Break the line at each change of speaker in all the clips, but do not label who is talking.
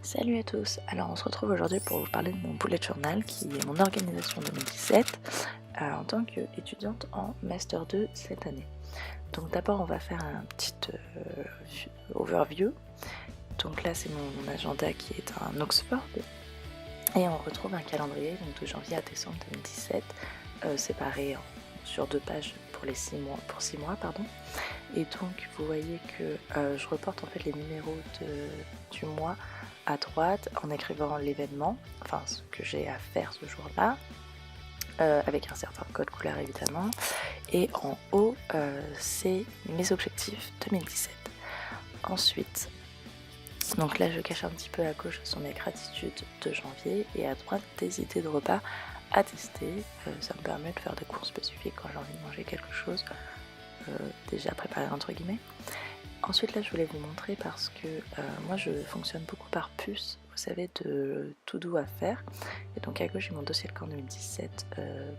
Salut à tous, alors on se retrouve aujourd'hui pour vous parler de mon bullet journal qui est mon organisation 2017 en tant qu'étudiante en Master 2 cette année. Donc d'abord on va faire un petit overview. Donc là c'est mon agenda qui est un Oxford et on retrouve un calendrier donc de janvier à décembre 2017 séparé sur 2 pages pour 6 mois. Et donc vous voyez que je reporte en fait les numéros du mois à droite en écrivant l'événement, enfin ce que j'ai à faire ce jour-là, avec un certain code couleur évidemment, et en haut c'est mes objectifs 2017. Ensuite, donc là je cache un petit peu à gauche ce sont mes gratitudes de janvier et à droite des idées de repas à tester. Ça me permet de faire des cours spécifiques quand j'ai envie de manger quelque chose déjà préparé entre guillemets. Ensuite là je voulais vous montrer parce que moi je fonctionne beaucoup par puce, vous savez, de to-do à faire. Et donc à gauche j'ai mon dossier de camp 2017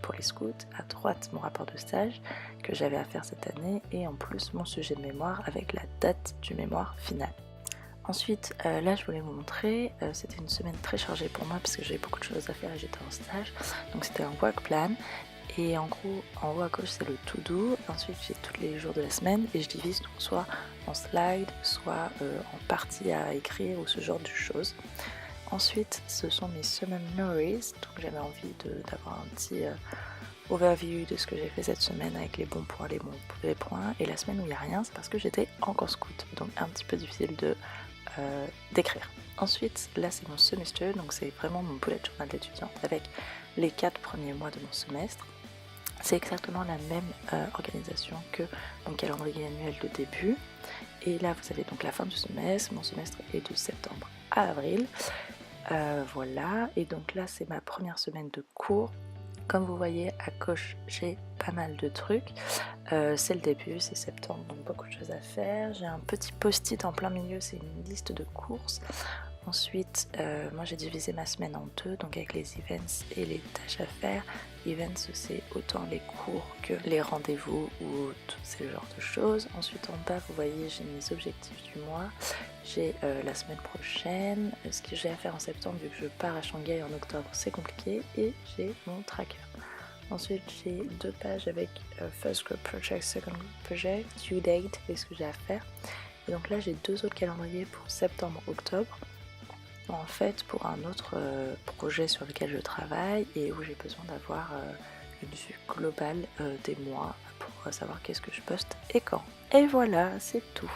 pour les scouts, à droite mon rapport de stage que j'avais à faire cette année et en plus mon sujet de mémoire avec la date du mémoire final. Ensuite là je voulais vous montrer, c'était une semaine très chargée pour moi parce que j'avais beaucoup de choses à faire et j'étais en stage, donc c'était un work plan. Et en gros, en haut à gauche c'est le to-do, ensuite j'ai tous les jours de la semaine et je divise donc soit en slide, soit en parties à écrire ou ce genre de choses. Ensuite ce sont mes summer memories, donc j'avais envie d'avoir un petit overview de ce que j'ai fait cette semaine avec les bons points, les mauvais points. Et la semaine où il n'y a rien, c'est parce que j'étais encore scout, donc un petit peu difficile d'écrire. Ensuite, là c'est mon semester, donc c'est vraiment mon bullet journal d'étudiante avec les 4 premiers mois de mon semestre. C'est exactement la même organisation que mon calendrier annuel de début. Et là vous avez donc la fin du semestre, mon semestre est de septembre à avril. Voilà, et donc là c'est ma première semaine de cours. Comme vous voyez à gauche j'ai pas mal de trucs, c'est le début, c'est septembre donc beaucoup de choses à faire. J'ai un petit post-it en plein milieu, c'est une liste de courses. Ensuite moi j'ai divisé ma semaine en deux, donc avec les events et les tâches à faire. Events c'est autant les cours que les rendez-vous ou tout ce genre de choses. Ensuite en bas vous voyez j'ai mes objectifs du mois. J'ai la semaine prochaine, ce que j'ai à faire en septembre vu que je pars à Shanghai en octobre c'est compliqué, et j'ai mon tracker. Ensuite j'ai 2 pages avec first group project, second group project, due date et ce que j'ai à faire. Et donc là j'ai 2 autres calendriers pour septembre-octobre, en fait pour un autre projet sur lequel je travaille et où j'ai besoin d'avoir une vue globale des mois pour savoir qu'est-ce que je poste et quand. Et voilà, c'est tout.